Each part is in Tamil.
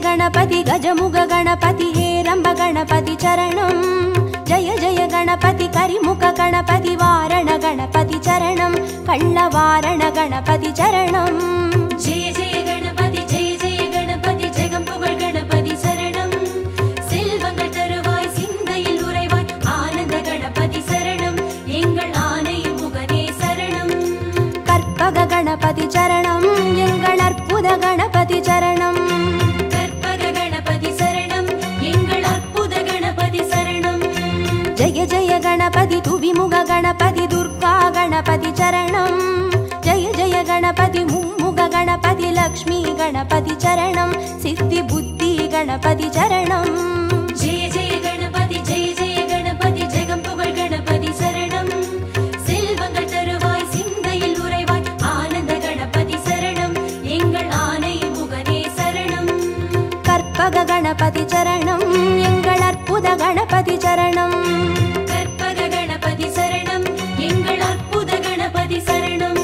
गणपति गजमुग गणपति हेरंब गणपति चरणं जय जय गणपति करिमुख गणपति वारण गणपति चरणं कल्लवारण गणपति चरणं जय जय गणपति जगंपुगळ गणपति शरणं செல்வங்கள் தருவாய் சிந்தையில் உறைவாய் ஆனந்த கணபதி சரணம் எங்கள் ஆணையும் முகனே சரணம் கற்பக गणपति चरणं எங்கள் அற்புத गणपति चरणं கற்பக கணபதி சரணம் எங்கள் அற்புத கணபதி சரணம் जय जय गणपति तुविमुग गणपति दुर्गा गणपति चरणं जय जय गणपति मुम्मुग गणपति लक्ष्मी गणपति चरणं सिद्धि बुद्धि गणपति चरणं जय जय गणपति जगंपुगळ गणपति शरणं செல்வங்கள் தருவாய் சிந்தையில் உறைவாய் ஆனந்த கணபதி சரணம் எங்கள் ஆணையும் முகனே சரணம் கற்பக गणपति चरणं எங்கள் அற்புத गणपति चरणं கற்பக கணபதி சரணம் எங்கள் அற்புத கணபதி சரணம்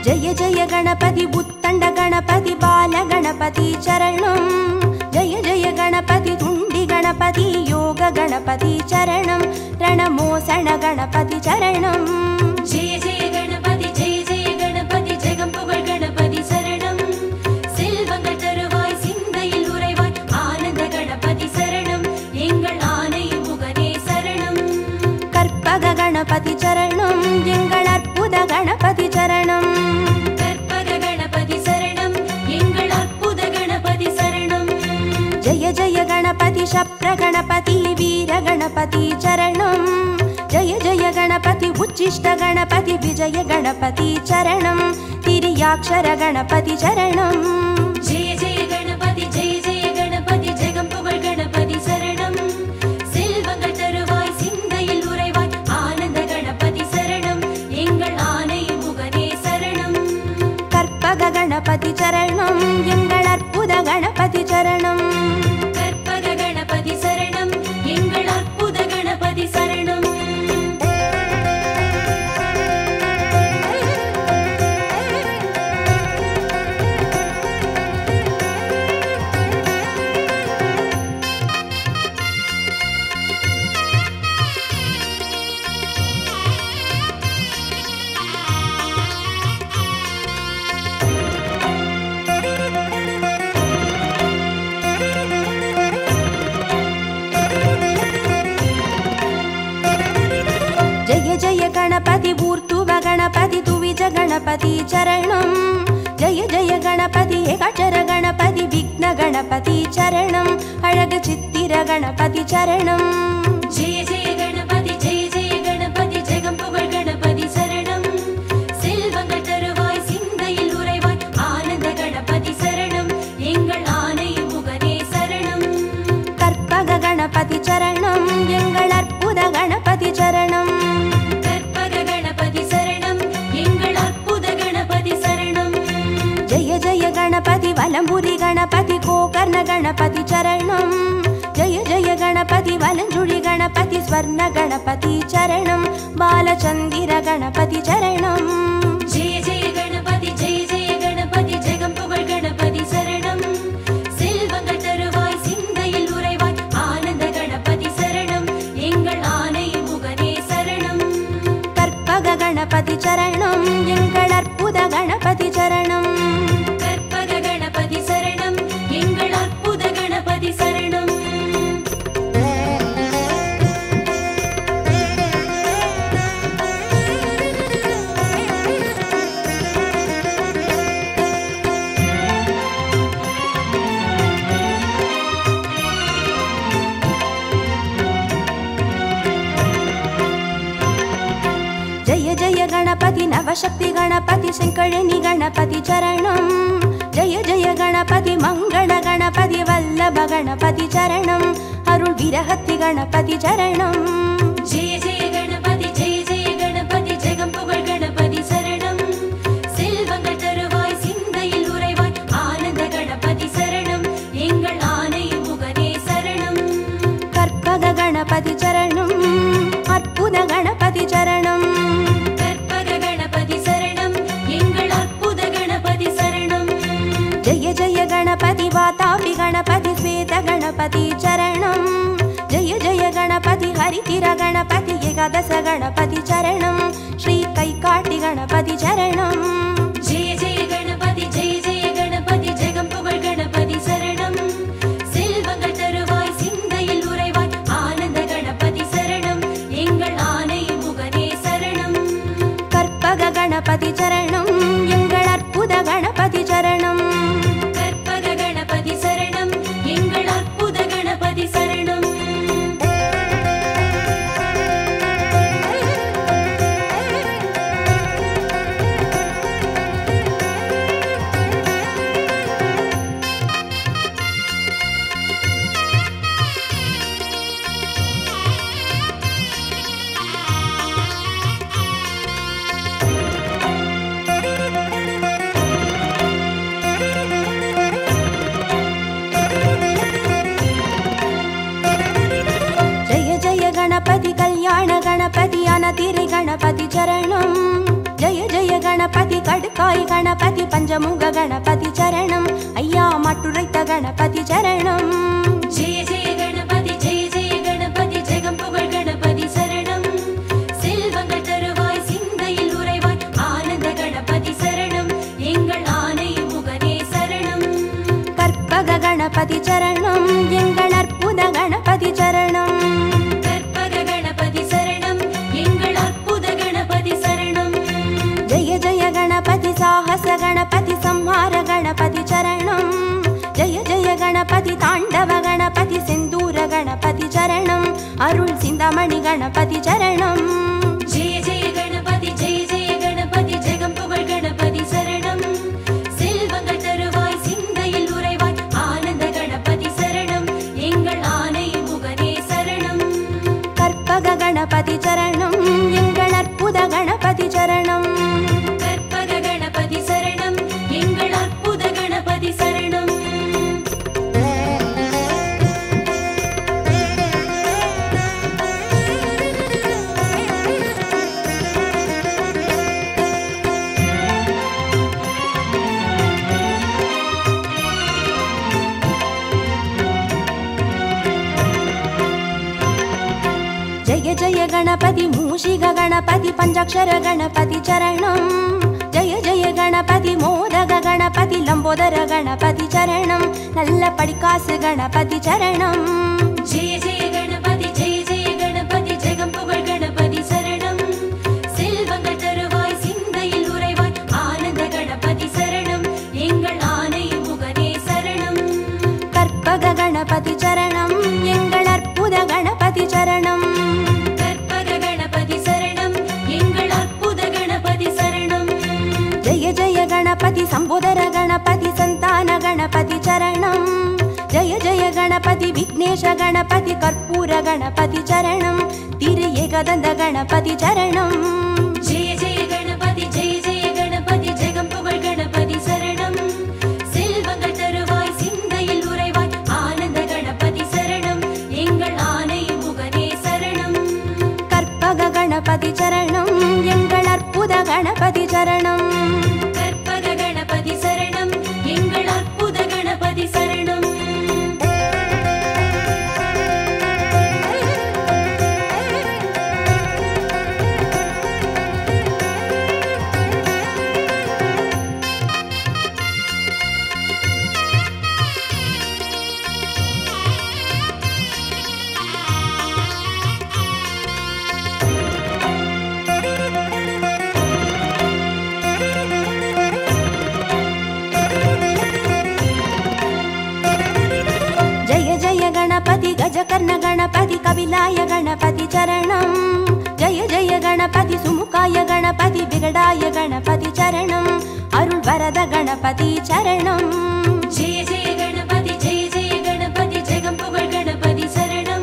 जय जय गणपति उत्तंड गणपति बाल गणपति चरणं जय जय गणपति तुंडी गणपति योग गणपति चरणं रणमोसण गणपति चरणं जय जय गणपति जगंपुगळ गणपति शरणं செல்வங்கள் தருவாய் சிந்தையில் உறைவாய் ஆனந்த கணபதி சரணம் எங்கள் ஆணையும் முகனே சரணம் கற்பக गणपति चरणं எங்கள் அற்புத गणपति चरणं கற்பக கணபதி சரணம் எங்கள் அற்புத கணபதி சரணம் जय जय गणपति शप्र गणपति वीर गणपति चरणं जय जय गणपति उच्चिष्ट गणपति विजय गणपति चरणं तिर्याक्षर गणपति चरणं जय जय गणपति जगंपुगळ गणपति शरणं செல்வங்கள் தருவாய் சிந்தையில் உறைவாய் ஆனந்த கணபதி சரணம் எங்கள் ஆணையும் முகனே சரணம் கற்பக गणपति चरणं எங்கள் அற்புத गणपति चरणं கற்பக கணபதி சரணம் எங்கள் அற்புத கணபதி சரணம் जय जय गणपति ऊर्ध्व गणपति तुविज गणपति चरणं जय जय गणपति एकाक्षर गणपति विघ्न गणपति चरणं अळग चित्तिर गणपति चरणं जय जय गणपति जगंपुगळ गणपति शरणं செல்வங்கள் தருவாய் சிந்தையில் உறைவாய் ஆனந்த கணபதி சரணம் எங்கள் ஆணையும் முகனே சரணம் கற்பக गणपति चरणं எங்கள் அற்புத गणपति चरणं கற்பக கணபதி சரணம் எங்கள் அற்புத கணபதி சரணம் जय जय गणपति वलंबुरी गणपति गोकर्ण गणपति चरणं जय जय गणपति वलंजुळि गणपति स्वर्ण गणपति चरणं बालचंदिर गणपति चरणं जय जय गणपति जगंपुगळ गणपति शरणं செல்வங்கள் தருவாய் சிந்தையில் உறைவாய் ஆனந்த கணபதி சரணம் எங்கள் ஆணையும் முகனே சரணம் கற்பக गणपति चरणं எங்கள் அற்புத गणपति चरणं கற்பக கணபதி சரணம் எங்கள் அற்புத கணபதி சரணம் जय जय गणपति नवशक्ति गणपति शंकरणी गणपति चरणं जय जय गणपति मंगल गणपति वल्लभ गणपति चरणं अरुள் विरहति गणपति चरणं जय जय गणपति जगंपुगळ गणपति शरणं गणपति चरणं जय जय गणपति हरितिर गणपति एकादश गणपति चरणं श्री कैकाटि गणपति चरणं जय जय गणपति जगம்புகழ் गणपति शरणं செல்வங்கள் தருவாய் சிந்தையில் உறைவாய் ஆனந்த கணபதி சரணம் எங்கள் ஆணையின் முகனே சரணம் கற்பக गणपति चरणं எங்கள் அற்புத गणपति चरणं கற்பக गणपति சரணம் எங்கள் அற்புத गणपति சரணம் गणपति कल्याण गणपति अनतिरि गणपति चरणं जय जय गणपति कड़काई गणपति पंचमुग गणपति चरणं अय्या मट्टुरैत गणपति चरणं जय जय गणपति जगம்புகழ் गणपति शरणं செல்வங்கள் தருவாய் சிந்தையில் உறைவாய் ஆனந்த கணபதி சரணம் எங்கள் ஆணையின் முகனே சரணம் கற்பக गणपति चरणं எங்கள் அற்புத गणपति चरणं जय जय गणपति साहस गणपति संहार गणपति चरणं जय जय गणपति तांडव गणपति सिंदूर गणपति चरणं अरुள் சிந்தாமணி गणपति चरणं जय जय गणपति जगம்புகழ் गणपति शरणं செல்வங்கள் தருவாய் சிந்தையில் உறைவாய் ஆனந்த கணபதி சரணம் எங்கள் ஆணையின் முகனே சரணம் கற்பக गणपति चरणं எங்கள் அற்புத गणपति चरणं கற்பக गणपति சரணம் எங்கள் அற்புத கணபதி சரணம் जय जय गणपति मूषिक गणपति पंचाक्षर गणपति चरणं जय जय गणपति मोदक गणपति लंबोदर गणपति चरणं नल्ल पडिकासु गणपति चरणं जय जय गणपति जगம்புகழ் गणपति शरणं செல்வங்கள் தருவாய் சிந்தையில் உறைவாய் ஆனந்த கணபதி சரணம் எங்கள் ஆணையின் முகனே சரணம் கற்பக गणपति चरणं எங்கள் அற்புத गणपति चरणं கற்பக गणपति சரணம் எங்கள் அற்புத கணபதி சரணம் जय जय गणपति संबोधर गणपति संतान गणपति चरणं जय जय गणपति विघ्नेश गणपति कर्पूर गणपति चरणं तिरु एकदन्त गणपति चरणं जय जय गणपति जगம்புகழ் गणपति शरणं செல்வங்கள் தருவாய் சிந்தையில் உறைவாய் ஆனந்த கணபதி சரணம் எங்கள் ஆணையின் முகனே சரணம் கற்பக गणपति चरणं எங்கள் அற்புத गणपति चरणं கற்பக गणपति சரணம் எங்கள் அற்புத கணபதி சரணம் गणपति गजकर्ण गणपति कपिलाय गणपति चरणं जय जय गणपति सुमुखाय गणपति विगडाय गणपति चरणं अरुள் वरद गणपति चरणं जय जय गणपति जगம்புகழ் गणपति शरणं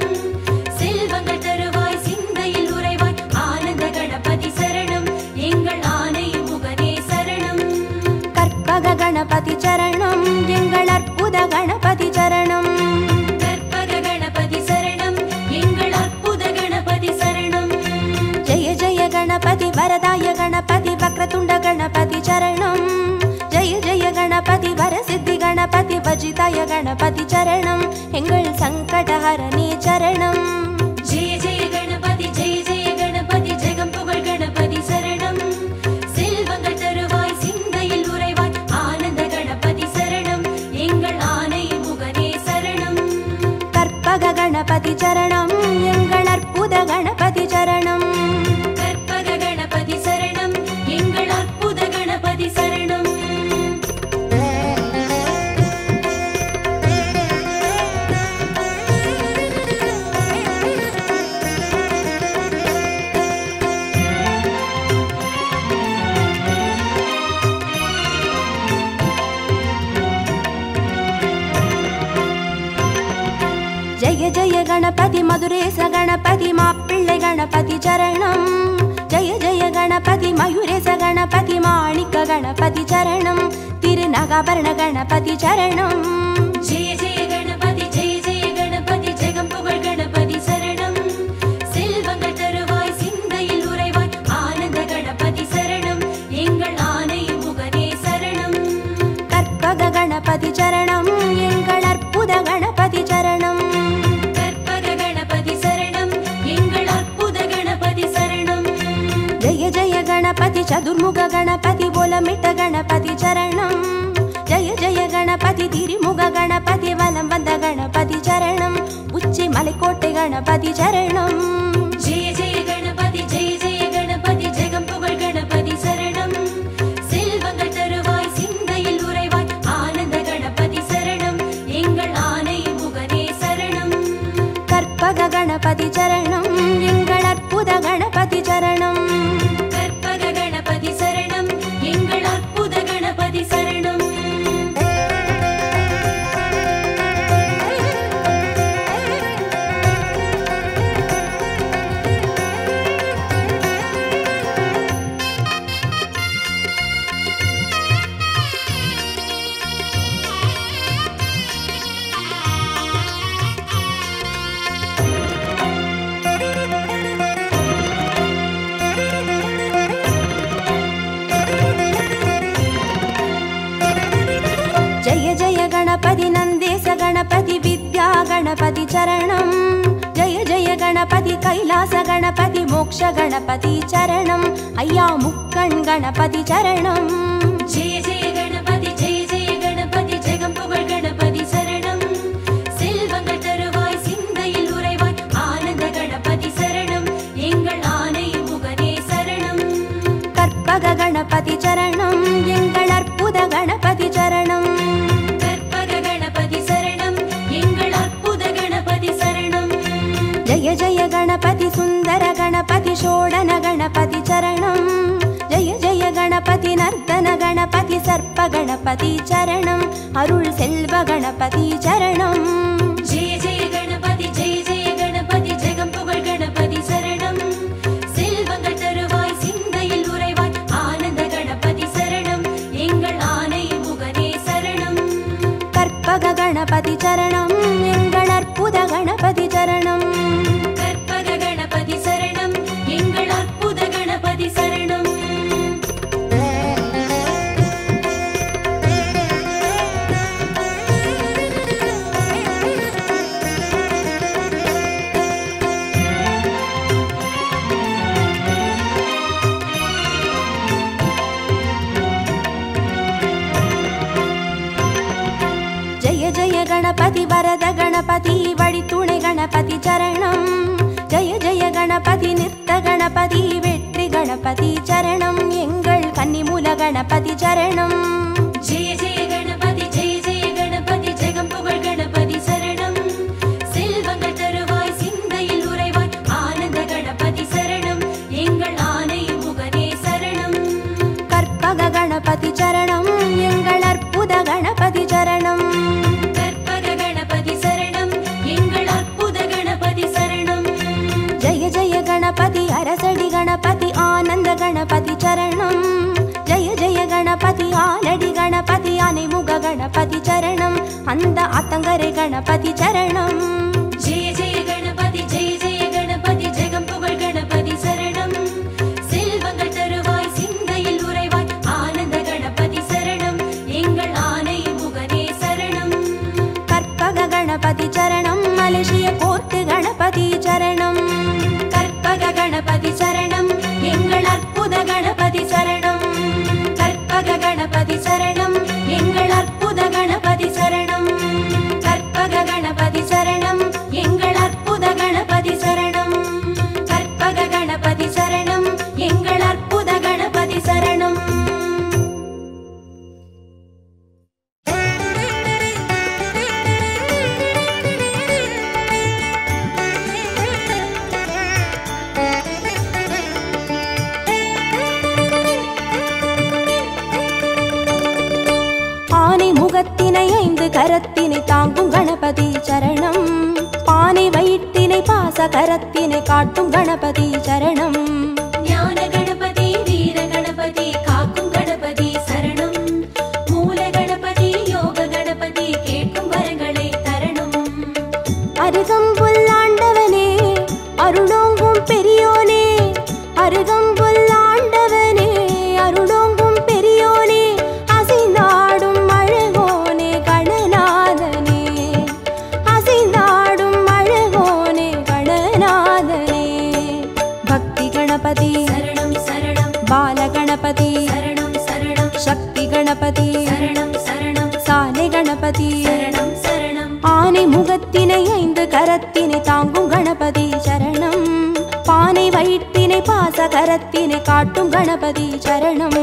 செல்வங்கள் தருவாய் சிந்தையில் உறைவாய் ஆனந்த கணபதி சரணம் எங்கள் ஆணையின் முகனே சரணம் கற்பக गणपति चरणं எங்கள் அற்புத गणपति चरणं गणपति वरदाय गणपति वक्रतुंड गणपति चरणं जय जय गणपति वरसिद्धि गणपति वजिताय गणपति चरणं एंगल संग गणपति मधुरेश गणपति माप्पिळ्ळै गणपति चरणं जय जय गणपति मयूरेश गणपति माणिक गणपति चरणं तिरुनागाभरण गणपति चरणं जय जय गणपति जगं पुगழ் गणपति शरणं செல்வங்கள் தருவாய் சிந்தையில் உறைவாய் ஆனந்த கணபதி சரணம் எங்கள் ஆனை முகனே சரணம் கற்பக गणपति चरणं எங்கள் அற்புத गणपति चरणं கற்பக गणपति சரணம் எங்கள் அற்புத गणपति சரணம் जय जय गणपति चतुर्मुख गणपति बोलमिट्ट गणपति चरणं जय जय गणपति तिरुमुख गणपति वलं वंद गणपति चरणं उच्ची मलैकोट्टै गणपति चरणं जय जय गणपति जगं पुगழ் गणपति शरणं செல்வங்கள் தருவாய் சிந்தையில் உறைவாய் ஆனந்த கணபதி சரணம் எங்கள் ஆனை முகனே சரணம் கற்பக गणपति चरणं எங்கள் அற்புத गणपति चरणं கற்பக गणपति சரணம் எங்கள் அற்புத கணபதி சரணம் जय जय गणपति नंदेश गणपति विद्या गणपति चरणं जय जय गणपति कैलास गणपति मोक्ष गणपति चरणं अय्या मुक्कण गणपति चरणं जय जय गणपति जगं पुगழ் गणपति शरणं செல்வங்கள் தருவாய் சிந்தையில் உறைவாய் ஆனந்த கணபதி சரணம் எங்கள் ஆனை முகனே சரணம் கற்பக गणपति चरणं எங்கள் அற்புத गणपति चरणं கற்பக गणपति சரணம் எங்கள் அற்புத கணபதி சரணம் जय जय गणपति सुंदर गणपति षोडन गणपति चरणं जय जय गणपति नर्तन गणपति सर्प गणपति चरणं अरुळ सेल्व गणपति चरणं जय जय गणपति जगं पुगழ் गणपति शरणं செல்வங்கள் தருவாய் சிந்தையில் உறைவாய் ஆனந்த கணபதி சரணம் எங்கள் ஆனை முகனே சரணம் கற்பக गणपति चरणं எங்கள் அற்புத गणपति चरणं கற்பக गणपति சரணம் எங்கள் அற்புத கணபதி சரணம் जय जय गणपति वरद गणपति वडितुणै गणपति चरणं जय जय गणपति नित्य गणपति वेट्रि गणपति चरणं एंगल कन्निमूल गणपति चरणं जय जय गणपति जगं पुगழ் गणपति शरणं செல்வங்கள் தருவாய் சிந்தையில் உறைவாய் ஆனந்த கணபதி சரணம் எங்கள் ஆனை முகனே சரணம் கற்பக गणपति चरणं எங்கள் அற்புத गणपति चरणं கற்பக गणपति சரணம் எங்கள் அற்புத கணபதி சரணம் जय जय गणपति अरसडि गणपति आनंद गणपति चरणं जय जय गणपति आलडि गणपति आनेमुग गणपति चरणं अंद आतंगरे गणपति चरणं जय जय गणपति जगं पुगழ் गणपति शरणं செல்வங்கள் தருவாய் சிந்தையில் உறைவாய் ஆனந்த கணபதி சரணம் எங்கள் ஆனை முகனே சரணம் கற்பக गणपति चरणं मलेशिया कोर्ट गणपति चरणं கற்பக गणपति சரணம் எங்கள் அற்புத கணபதி சரணம் கற்பக गणपति சரணம் எங்கள் அற்புத கணபதி சரணம் கற்பக गणपति சரணம் எங்கள் அற்புத கணபதி சரணம் கற்பக गणपति சரணம் எங்கள் அற்புத கணபதி சரணம் முகத்தினை ஐந்து கரத்தினை தாங்கும் கணபதி சரணம் பானை வயிற்றினை பாச கரத்தினை காட்டும் கணபதி சரணம். ஞான கணபதி வீர கணபதி காக்கும் கணபதி சரணம். மூல கணபதி யோக கணபதி கேட்கும் வரங்களை தரணும். அருகம்புல் ஆண்டவனே அருளோங்கும் பெரியோனே, அருகம்புல் ஆண்டவனே அருளோங்கும் பெரியோனே, அசைந்தாடும் அழகோனே கணநாதனே, அசைந்தாடும் அழகோனே கணநாதனே. பக்தி கணபதி சரணம் சரணம். பால கணபதி சரணம் சரணம். சக்தி கணபதி சரணம் சரணம். சாலை கணபதி சரணம் சரணம். ஆனை முகத்தினை 5 கரத்தினை தாங்கும் கணபதி சரணம். பானை வயிற்றினை பாச கரத்தினை காட்டும் கணபதி சரணம்.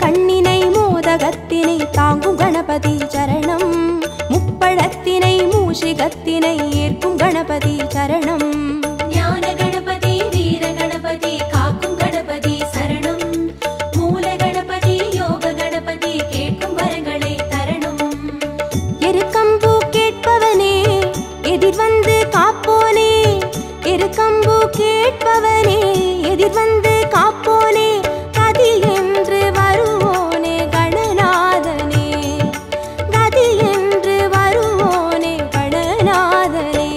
கண்ணினை மோதகத்தினை தாங்கும் கணபதி சரணம். முப்பழத்தினை மூஷிகத்தினை ஏற்கும் கணபதி சரணம். ஞான கணபதி வீர கணபதி காக்கும் கணபதி சரணம். மூல கணபதி யோக கணபதி கேட்கும் வரங்களை தரணும். எருக்கம்பூ கேட்பவனே எதிர் வந்து காப்போனே, எருக்கம்பூ கேட்பவனே எதிர் வந்து காப்போனே, கதி என்று வருவோனே கணநாதனே, கதி என்று வருவோனே கணநாதனே.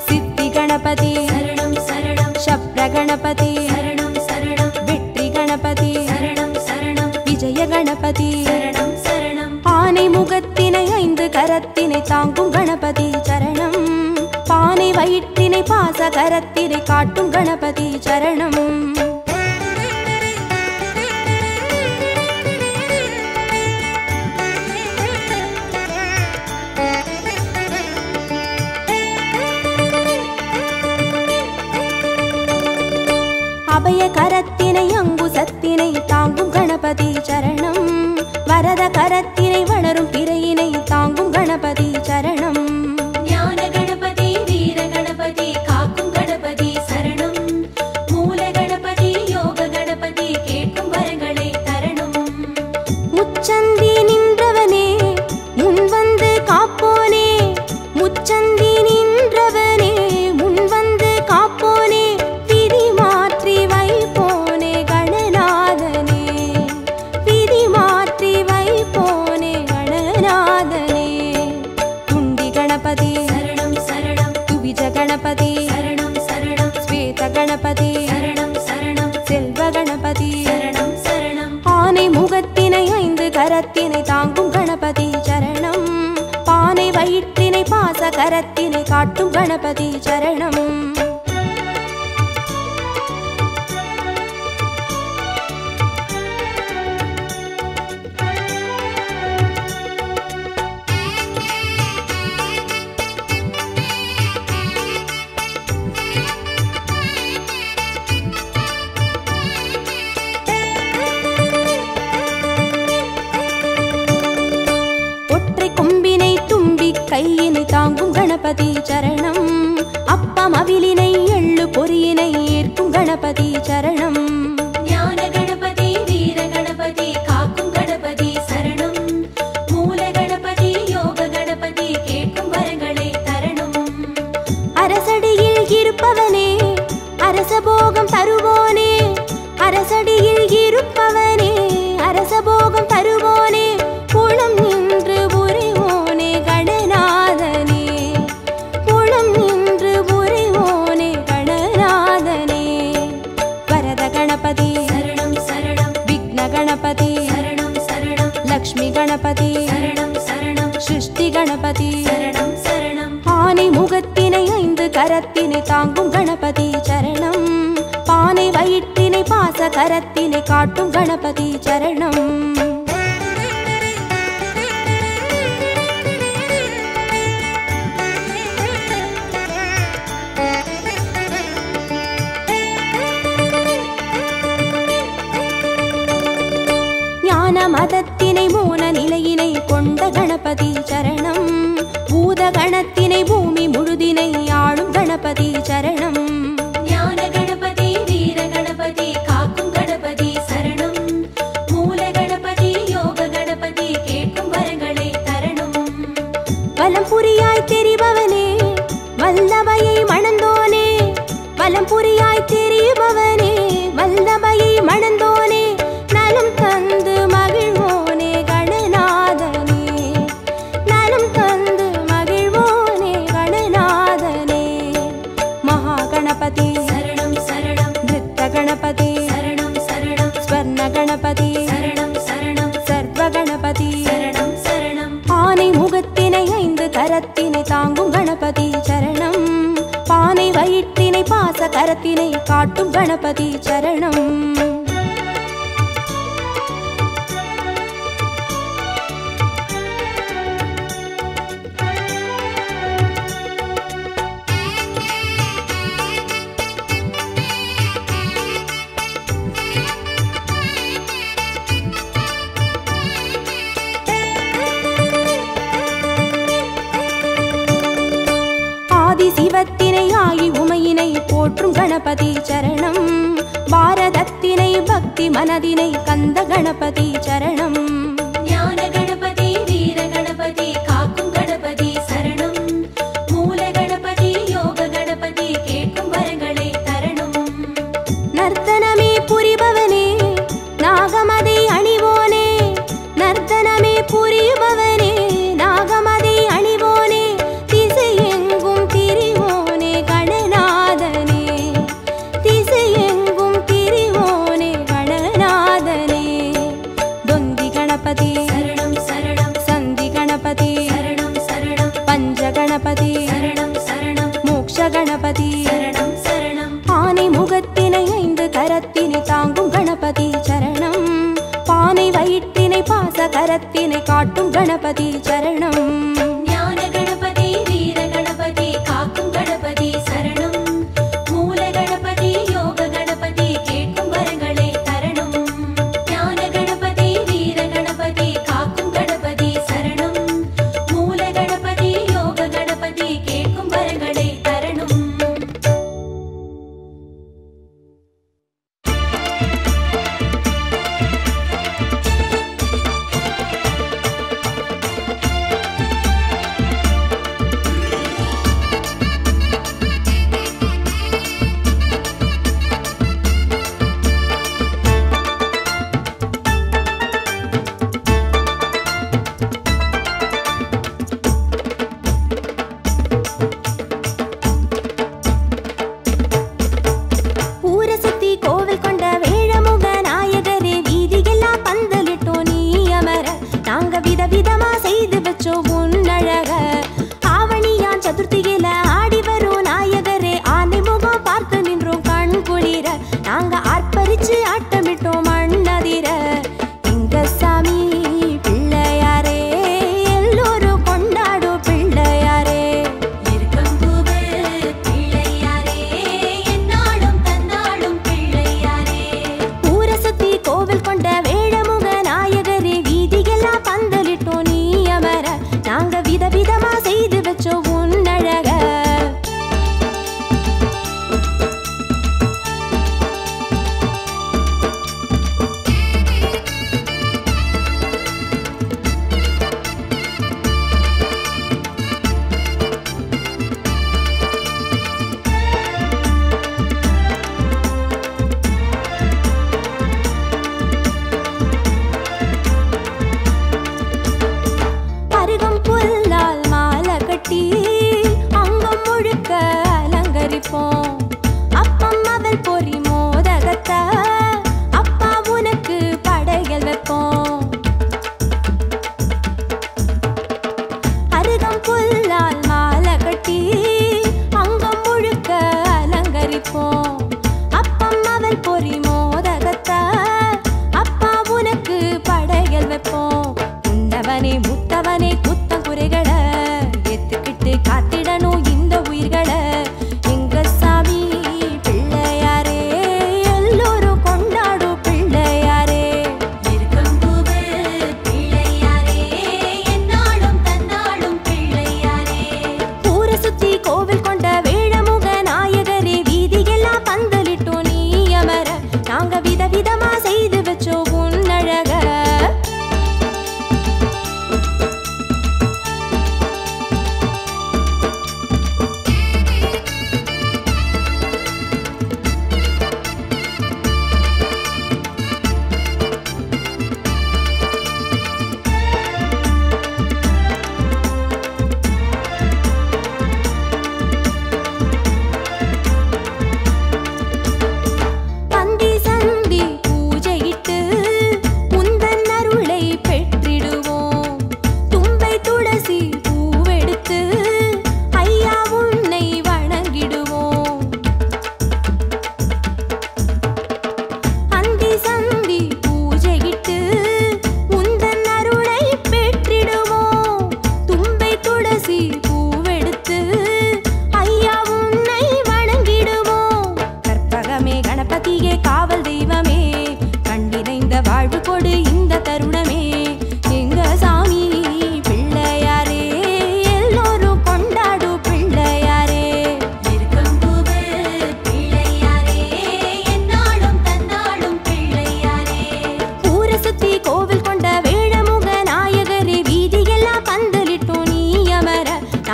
சித்தி கணபதி சரணம் சரணம். சப்ர கணபதி சரணம் சரணம். வெற்றி கணபதி சரணம் சரணம். விஜய கணபதி சரணம் சரணம். ஆனை முகத்தினை 5 கரத்தினை தாங்கும் கணபதி சரணம். பானை வயிற்றினை பாச கரத்தினை காட்டும் கணபதி சரணம். அபய கரத்தினை அங்குசத்தினை தாங்கும் கணபதி சரணம். வரத கரத்தினை வளரும் பிறையினை தாங்கும் கணபதி சரணம். ஞான கணபதி வீர கணபதி காக்கும் கணபதி சரணம். மூல கணபதி யோக கணபதி கேட்கும் வரங்களை தரணும். முச்சந்தி நின்றவனே முன் வந்து காப்போனே, முச்சந்தி நின்றவனே முன் வந்து காப்போனே, விதி மாற்றி வைப்போனே கணநாதனே, விதி மாற்றி வைப்போனே கணநாதனே. துண்டி கணபதி சரணம் சரணம். துவிஜ கணபதி சரணம் சரணம். ஸ்வேத கணபதி சரணம் சரணம். செல்வ கணபதி சரணம் சரணம். ஆனை முகத்தினை 5 கரத்தினை தாங்கும் கணபதி சரணம். பானை வயிற்றினை பாச கரத்தினை காட்டும் கணபதி சரணம். ஒற்றை கொம்பினை தும்பி கையினை தாங்கும் கணபதி சரணம். அப்பம் அவிலினை எள்ளு பொறியினை ஏற்கும் கணபதி சரணம். ஞான கணபதி வீர கணபதி காக்கும் கணபதி சரணம். மூல கணபதி யோக கணபதி கேட்கும் வரங்களை தரணும். அரசடியில் இருப்பவனே அரசபோகம் தருவோனே, அரசடியில் இருப்பவனே அரசபோகம் தருவோனே, குளம் நின்று புரிவோனே கணநாதனே, குளம் நின்று புரிவோனே கணநாதனே. வரத கணபதி சரணம் சரணம். விக்ன கணபதி சரணம் சரணம். லக்ஷ்மி கணபதி சரணம் சரணம். சிருஷ்டி கணபதி சரணம் சரணம். ஆனை முகத்தினை 5 கரத்தினை தாங்கும் கணபதி சரணம். பானை வயிற்றினை பாச கரத்தினை காட்டும் கணபதி சரணம். கணத்தினை பூமி முழுதினை ஆளும் கணபதி சரணம். ஞான கணபதி வீர கணபதி காக்கும் கணபதி சரணம். மூல கணபதி யோக கணபதி கேட்கும் வரங்களை தரணும். வலம் புரியாய் தெரிபவனே வல்லமையை மணந்தோனே, வலம் புரியாய் தெரிபவனே வல்லமையை மணந்தோனே, நலம் தந்து மகிழ்வோனே கணநாதனே, நலம் தந்து மகிழ்வோனே கணநாதனே. மகா கணபதி சரணம் சரணம். நிருத்த கணபதி சரணம் சரணம். ஸ்வர்ண கணபதி சரணம் சரணம். சர்வ கணபதி சரணம் சரணம். ஆனை முகத்தினை 5 கரத்தினை தாங்கும் கணபதி சரணம். பானை வயிற்றினை பாச கரத்தினை காட்டும் கணபதி சரணம். சிவத்தினை ஆகி உமையினை போற்றும் கணபதி சரணம். பாரதத்தினை பக்தி மனதினை கந்த கணபதி சரணம். ஞான கணபதி வீர கணபதி காக்கும் கணபதி சரணம். மூல கணபதி யோக கணபதி கேட்கும் வரங்களை தரணும். நர்த்தனமே புரிபவனே நாகமதை அணிவோனே, நர்த்தனமே புரிபவனே நாகமதை அணிவோனே, திசையெங்கும் திரிவோனே கணநாதனே, திசையெங்கும் திரிவோனே கணநாதனே. தொந்தி கணபதி சரணம் சரணம். சந்தி கணபதி சரணம் சரணம். பஞ்ச கணபதி சரணம் சரணம். மோக்ஷ கணபதி சரணம் சரணம். ஆனை முகத்தினை 5 கரத்தினை தாங்கும் கணபதி சரணம். பானை வயிற்றினை பாச கரத்தினை காட்டும் கணபதி சரணம். ஞான கணபதி வீர கணபதி காக்கும் கணபதி சரணம். மூல கணபதி யோக கணபதி கேட்கும் வரங்களை தரணும். ஞான கணபதி வீர கணபதி காக்கும் கணபதி சரணம். மூல கணபதி யோக கணபதி கேட்கும் வரங்களை தரணும். ஊரசுத்தி கோவில் கொண்ட வேழமுக நாயகரே, வீதியெல்லாம் பந்தலிட்டோம் நீ அமர, நாங்க விதவிதமா செய்து வச்சோம் உன்னழக. ஆவணியான் சதுர்த்தியில ஆடி வரும் நாயகரே, ஆனை முகம் பார்த்து நின்றோம் கண் குளிர, நாங்க ஆர்ப்பரிச்சு ஆட்டமிட்டோம் மண்ணதிர. எங்க சாமி பிள்ளையாரே எல்லோரும் கொண்டாடும் பிள்ளையாரே. இருக்கம்பூவே பிள்ளையாரே என்னாலும் தன்னாலும் பிள்ளையாரே. ஊரசுத்தி கோவில் கொண்ட வேழமுக நாயகரே, வீதியெல்லாம் பந்தலிட்டோம் நீ அமர, நாங்க விதவிதமா செய்து வச்சோம் உன்னழக.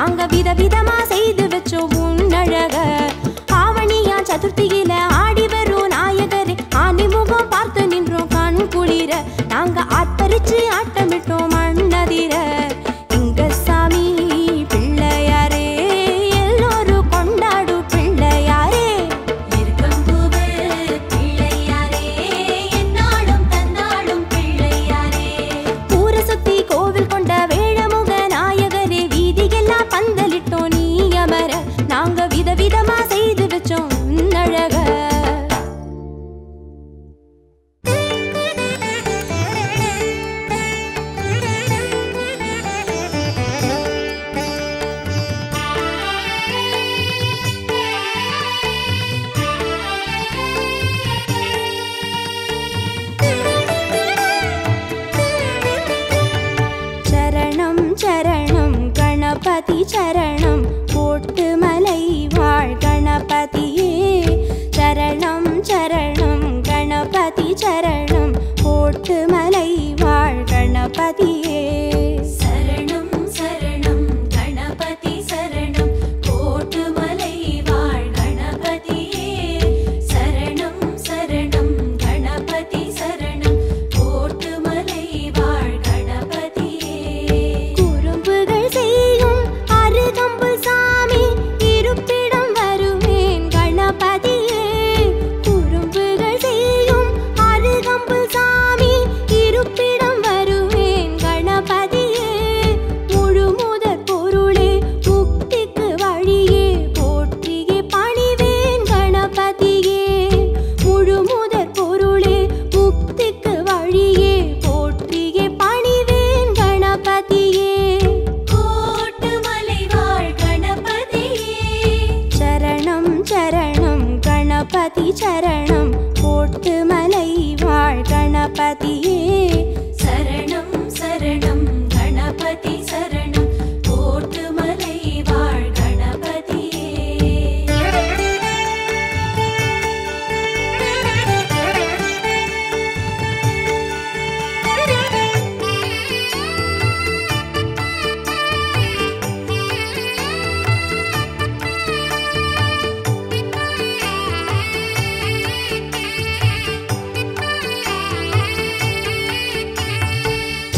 நாங்க விதவிதமா செய்து வச்சோம் உன்னழக. ஆவணியா சதுர்த்தியில ஆடி வரும் நாயகரே, ஆனிமுகம் பார்த்து நின்றோம் கண் குளிர. நாங்க ஆர்ப்பரிச்சு ஆட்டமிட்டோம் மண்ணதிர. இங்க சாமி பிள்ளையாரே, எல்லோரும் கொண்டாடு பிள்ளையாரே. இருக்கம்பூவே பிள்ளையாரே, என்னாலும் தந்தாலும் பிள்ளையாரே. ஊரை சுத்தி கோவில் கொண்ட வேழமுக நாயகரே, வீதியெல்லாம் பந்தலிட்டோம் நீ அமர. நாங்க விதவிதமா செய்து வச்சோம் உன்னழக. சரணம் சரணம் கணபதி சரணம், போட்டு மலை வாழ் கணபதியே. சரணம் சரணம் கணபதி சரணம், போட்டு மலை வாழ் கணபதியே. சரணம் சரணம் கணபதி சரணம், கோட்டுமலை வாழ் கணபதியே. சரணம் சரணம் கணபதி சரணம், கோட்டுமலை வாழ் கணபதியே. குறும்புகள் செய்யும் அருகம்பு சாமி, இருப்பிடம் வருவேன் கணபதியே. குறும்புகள் செய்யும் அருகம்பு சாமி, இருப்பிடம் வருவேன் கணபதியே. முழுமுதற் பொருளே முக்திக்கு வழியே, போற்றியே பணிவேன் கணபதியே. முழுமுதற் பொருளே முக்திக்கு வழியே, போற்றியே பணிவேன் கணபதியே. கோட்டுமலை வாழ் கணபதியே. சரணம் சரணம் கணபதி சரணம், போட்டு மலை வாழ் கணபதியே. சரணம் சரணம் கணபதி சரணம், கோட்டுமலை வாழ் கணபதியே.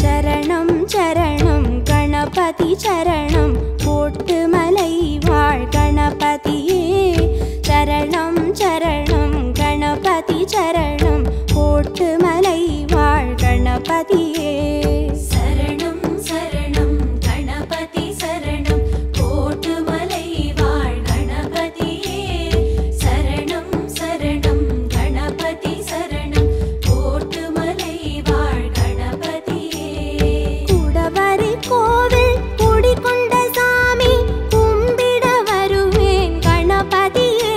சரணம் சரணம் கணபதி சரணம், போட்டு மலை வாழ் கணபதியே. சரணம் சரணம் கணபதி சரணம், போட்டு மலை வாழ் கணபதியே. சரணம் சரணம் கணபதி சரணம், கோட்டுமலை வாழ் கணபதியே. சரணம் சரணம் கணபதி சரணம், கோட்டுமலை வாழ் கணபதியே. குடவரை கோவில் குடிகொண்ட சாமி, கும்பிட வருவேன் கணபதியே.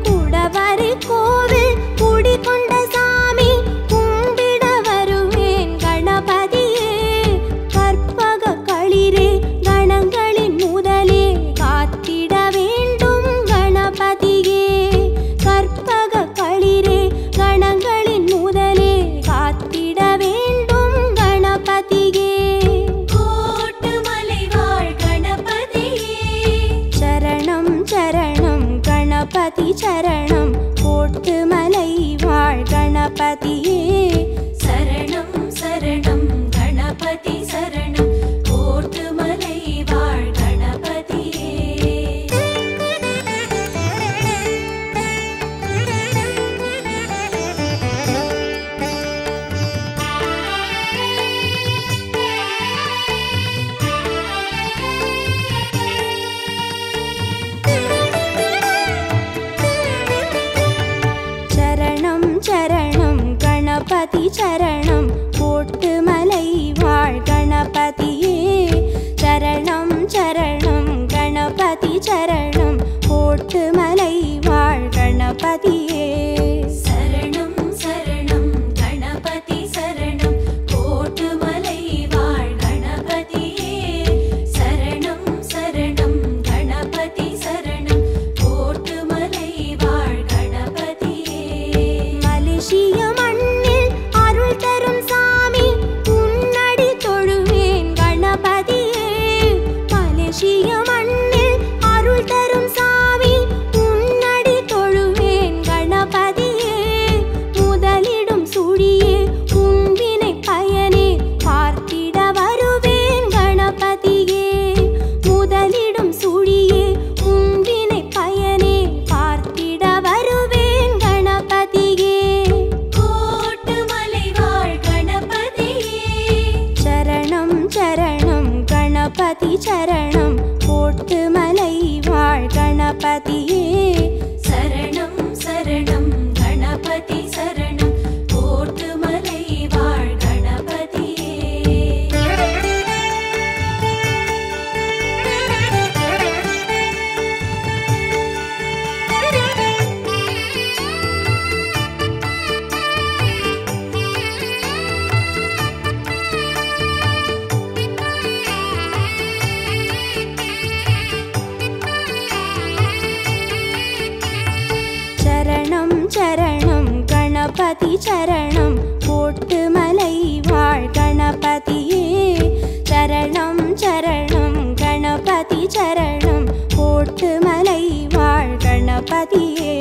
குடவரை கோவில் குடிகொண்ட சாமி, கும்பிட வருவேன் கணபதியே. கற்பக களிரே கணங்களின் முதலே, காத்திட வேண்டும் கணபதியே. கற்பக களிரே கணங்களின் முதலே, காத்திட வேண்டும் கணபதியே. கோட்டுமலை வாழ் கணபதியே. சரணம் சரணம் கணபதி சரணம், போட்டு மலை வாழ் கணபதியே. சரணம் சரணம் கணபதி சரணம், கோட்டுமலை வாழ் கணபதியே. சரணம் சரணம் கணபதி சரணம், போட்டு மலை வாழ் கணபதியே. சரணம் சரணம் கணபதி சரணம், போட்டு மலை வாழ் கணபதியே. சரணம் சரணம் கணபதி சரணம், கோட்டுமலை வாழ் கணபதியே. சரணம் சரணம் கணபதி சரணம், கோட்டுமலை வாழ் கணபதியே. மலேசிய மண்ணில் அருள் கணபதி சரணம் கோட்டுமலை வாழ் கணபதியே சரணம் சரணம் கணபதி சரணம் கோட்டுமலை வாழ் கணபதியே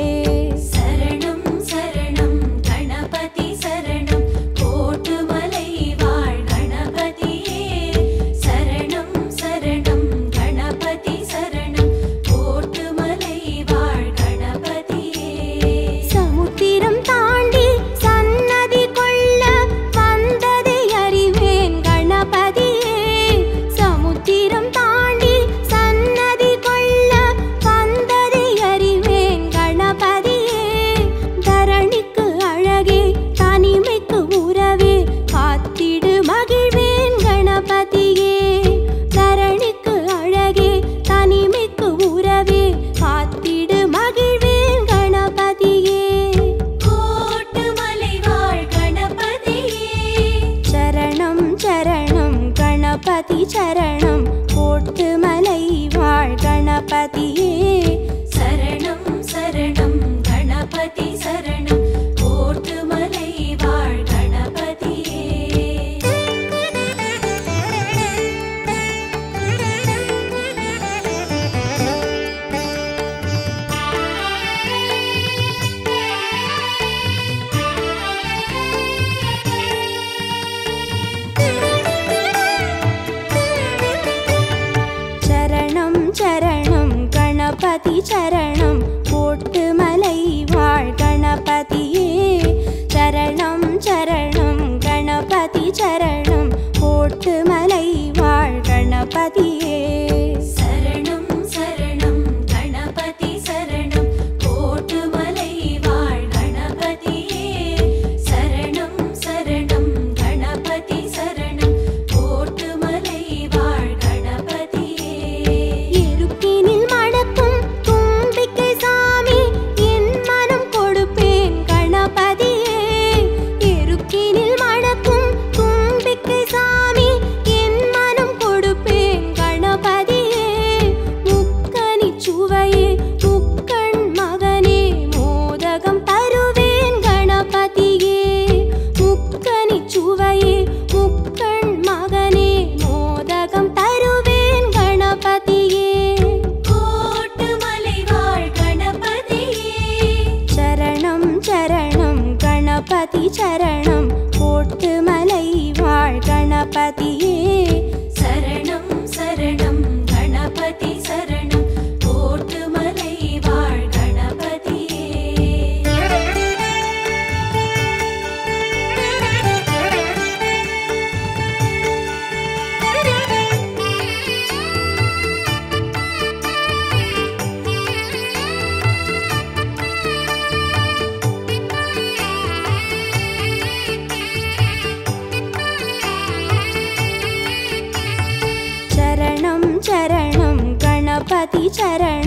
சரணம் சரணம் கணபதி சரணம் கோட்டுமலை வாழ் கணபதியே சரணம் சரணம் கணபதி சரணம் கோட்டுமலை வாழ் கணபதியே சமுத்திரம் தாண்டி சன்னதி கொள்ள வந்ததை அறிவேன் கணபதியே சமுத்திரம் தாண்டி சன்னதி கொள்ள வந்ததை அறிவேன் கணபதியே தரணிக்கு அழகே தனிமைக்கு உறவே காத்திடு மகிழ்வேன் கணபதியே தரணிக்கு அழகே தனிமைக்கு உறவே காத்திடு மகிழ்வேன் கணபதியே கோட்டுமலை வாழ் கணபதியே சரணம் சரணம் கணபதி சரணம் கோட்டுமலை வாழ் கணபதியே சரணம் சரணம் கணபதி சரணம் கோட்டுமலை வாழ் கணபதியே சரணம் சரணம் கணபதி சரணம் கோட்டுமலை வாழ் கணபதியே சரணம் சரணம் கணபதி சரணம் கோட்டுமலை வாழ் கணபதியே சரணம் சரணம் கணபதி சரணம் கோட்டுமலை வாழ் கணபதியே சரணம் சரணம் கணபதி சரணம் கோட்டுமலை வாழ் கணபதியே எருக்கினில் மணக்கும் தும்பிக்கை சாமி என் மனம் கொடுப்பேன் கணபதியே எருக்கினில் மணக்கும் தும்பிக்கை சாமி என் மனம் கொடுப்பேன் கணபதியே முக்கனி சுவையே முக்கண் மகனே மோதகம் தருவேன் கணபதியே முக்கனி சுவையே முக்கண் மகனே மோதகம் தருவேன் கணபதியே கோட்டுமலை வாழ் கணபதியே சரணம் சரணம் கணபதி சரணம் கோட்டுமலை வாழ் கணபதியே சரணம் சரணம் கணபதி சரணம் கோட்டுமலை வாழ் கணபதியே சரணம் சரணம் கணபதி சரணம்